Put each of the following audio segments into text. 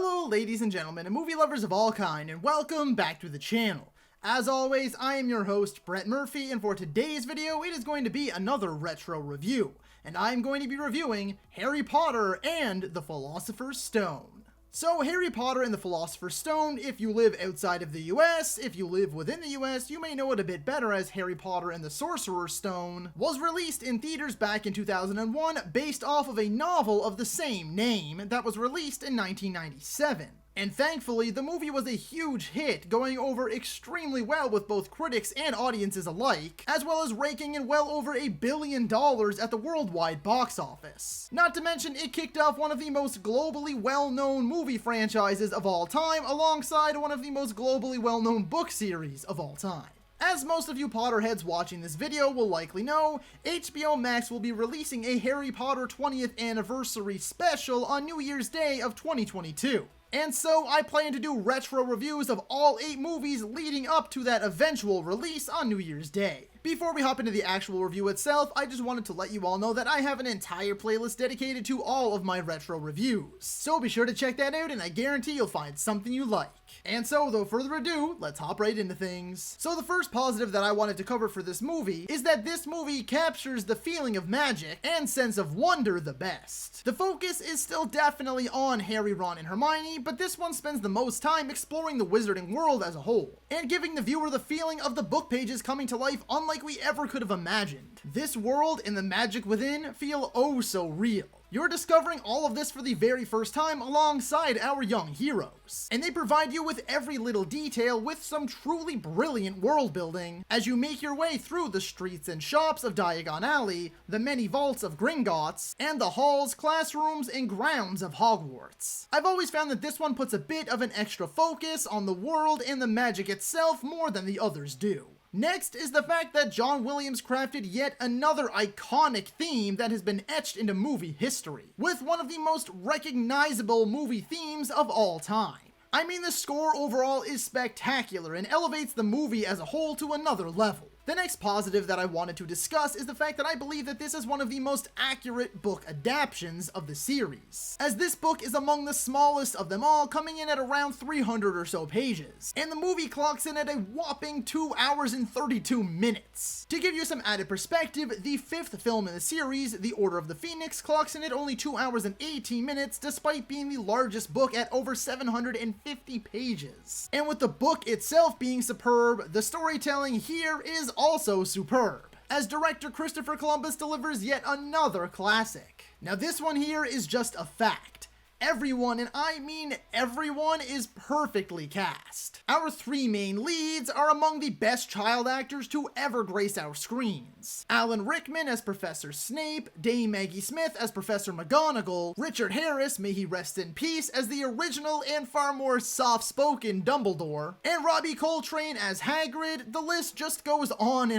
Hello ladies and gentlemen and movie lovers of all kind, and welcome back to the channel. As always, I am your host Brett Murphy, and for today's video it is going to be another retro review, and I'm going to be reviewing Harry Potter and the Philosopher's Stone. So Harry Potter and the Philosopher's Stone, if you live outside of the US, if you live within the US, you may know it a bit better as Harry Potter and the Sorcerer's Stone, was released in theaters back in 2001 based off of a novel of the same name that was released in 1997. And thankfully, the movie was a huge hit, going over extremely well with both critics and audiences alike, as well as raking in well over $1 billion at the worldwide box office. Not to mention, it kicked off one of the most globally well-known movie franchises of all time, alongside one of the most globally well-known book series of all time. As most of you Potterheads watching this video will likely know, HBO Max will be releasing a Harry Potter 20th anniversary special on New Year's Day of 2022. And so I plan to do retro reviews of all 8 movies leading up to that eventual release on New Year's Day. Before we hop into the actual review itself, I just wanted to let you all know that I have an entire playlist dedicated to all of my retro reviews. So be sure to check that out, and I guarantee you'll find something you like. And so, without further ado, let's hop right into things. So the first positive that I wanted to cover for this movie is that this movie captures the feeling of magic and sense of wonder the best. The focus is still definitely on Harry, Ron, and Hermione, but this one spends the most time exploring the wizarding world as a whole, and giving the viewer the feeling of the book pages coming to life unlike we ever could have imagined. This world and the magic within feel oh so real. You're discovering all of this for the very first time alongside our young heroes, and they provide you with every little detail with some truly brilliant world building as you make your way through the streets and shops of Diagon Alley, the many vaults of Gringotts, and the halls, classrooms, and grounds of Hogwarts. I've always found that this one puts a bit of an extra focus on the world and the magic itself more than the others do. Next is the fact that John Williams crafted yet another iconic theme that has been etched into movie history, with one of the most recognizable movie themes of all time. I mean, the score overall is spectacular and elevates the movie as a whole to another level. The next positive that I wanted to discuss is the fact that I believe that this is one of the most accurate book adaptations of the series, as this book is among the smallest of them all, coming in at around 300 or so pages, and the movie clocks in at a whopping 2 hours and 32 minutes. To give you some added perspective, the 5th film in the series, The Order of the Phoenix, clocks in at only 2 hours and 18 minutes despite being the largest book at over 750 pages. And with the book itself being superb, the storytelling here is also superb, as director Christopher Columbus delivers yet another classic. Now this one here is just a fact. Everyone, and I mean everyone, is perfectly cast. Our 3 main leads are among the best child actors to ever grace our screens. Alan Rickman as Professor Snape, Dame Maggie Smith as Professor McGonagall, Richard Harris, may he rest in peace, as the original and far more soft-spoken Dumbledore, and Robbie Coltrane as Hagrid. The list just goes on,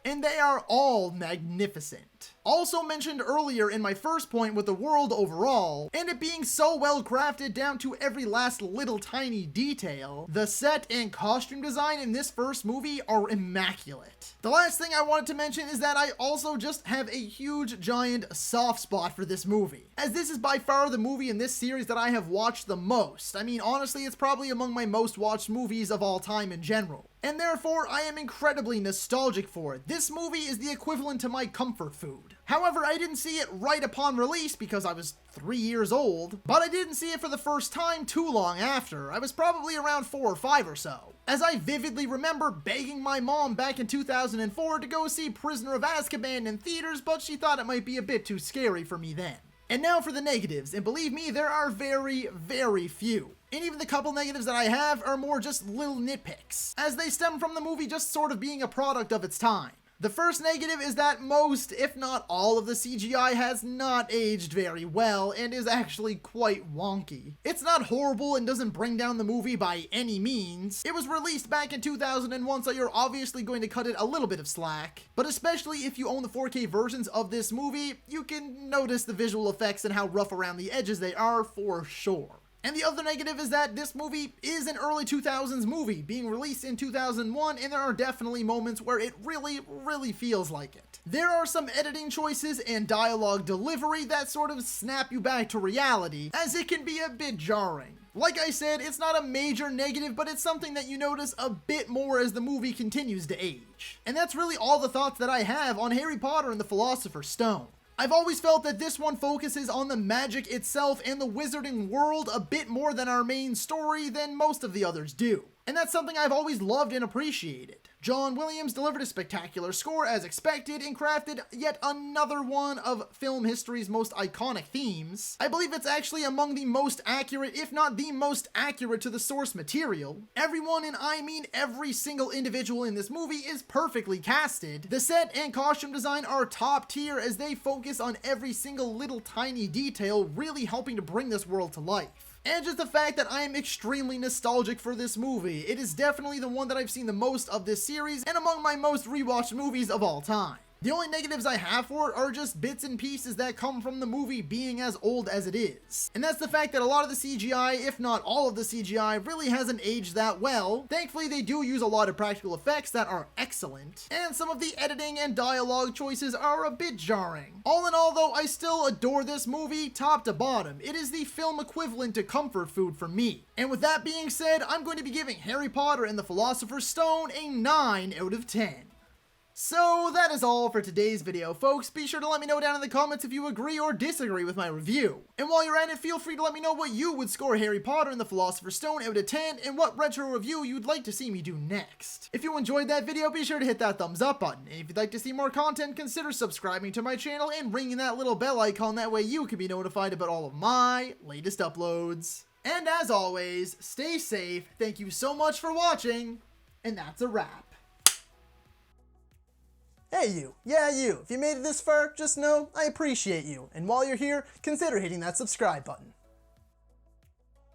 and they are all magnificent. Also mentioned earlier in my first point with the world overall, and it being so well crafted down to every last little tiny detail, the set and costume design in this first movie are immaculate. The last thing I wanted to mention is that I also just have a huge giant soft spot for this movie, as this is by far the movie in this series that I have watched the most. I mean, honestly, it's probably among my most watched movies of all time in general, and therefore I am incredibly nostalgic for it. This movie is the equivalent to my comfort food. However, I didn't see it right upon release because I was 3 years old, but I didn't see it for the first time too long after. I was probably around 4 or 5 or so, as I vividly remember begging my mom back in 2004 to go see Prisoner of Azkaban in theaters, but she thought it might be a bit too scary for me then. And now for the negatives, and believe me, there are very, very few. And even the couple negatives that I have are more just little nitpicks, as they stem from the movie just sort of being a product of its time. The first negative is that most, if not all, of the CGI has not aged very well and is actually quite wonky. It's not horrible and doesn't bring down the movie by any means. It was released back in 2001, so you're obviously going to cut it a little bit of slack. But especially if you own the 4K versions of this movie, you can notice the visual effects and how rough around the edges they are for sure. And the other negative is that this movie is an early 2000s movie, being released in 2001, and there are definitely moments where it really feels like it. There are some editing choices and dialogue delivery that sort of snap you back to reality, as it can be a bit jarring. Like I said, it's not a major negative, but it's something that you notice a bit more as the movie continues to age. And that's really all the thoughts that I have on Harry Potter and the Philosopher's Stone. I've always felt that this one focuses on the magic itself and the wizarding world a bit more than our main story than most of the others do. And that's something I've always loved and appreciated. John Williams delivered a spectacular score as expected and crafted yet another one of film history's most iconic themes. I believe it's actually among the most accurate, if not the most accurate, to the source material. Everyone, and I mean every single individual in this movie, is perfectly casted. The set and costume design are top tier as they focus on every single little tiny detail, really helping to bring this world to life. And just the fact that I am extremely nostalgic for this movie. It is definitely the one that I've seen the most of this series and among my most rewatched movies of all time. The only negatives I have for it are just bits and pieces that come from the movie being as old as it is. And that's the fact that a lot of the CGI, if not all of the CGI, really hasn't aged that well. Thankfully, they do use a lot of practical effects that are excellent, and some of the editing and dialogue choices are a bit jarring. All in all though, I still adore this movie top to bottom. It is the film equivalent to comfort food for me. And with that being said, I'm going to be giving Harry Potter and the Philosopher's Stone a 9 out of 10. So that is all for today's video, folks. Be sure to let me know down in the comments if you agree or disagree with my review. And while you're at it, feel free to let me know what you would score Harry Potter and the Philosopher's Stone out of 10 and what retro review you'd like to see me do next. If you enjoyed that video, be sure to hit that thumbs up button. And if you'd like to see more content, consider subscribing to my channel and ringing that little bell icon. That way you can be notified about all of my latest uploads. And as always, stay safe. Thank you so much for watching, and that's a wrap. Hey you, yeah you, if you made it this far, just know I appreciate you, and while you're here, consider hitting that subscribe button.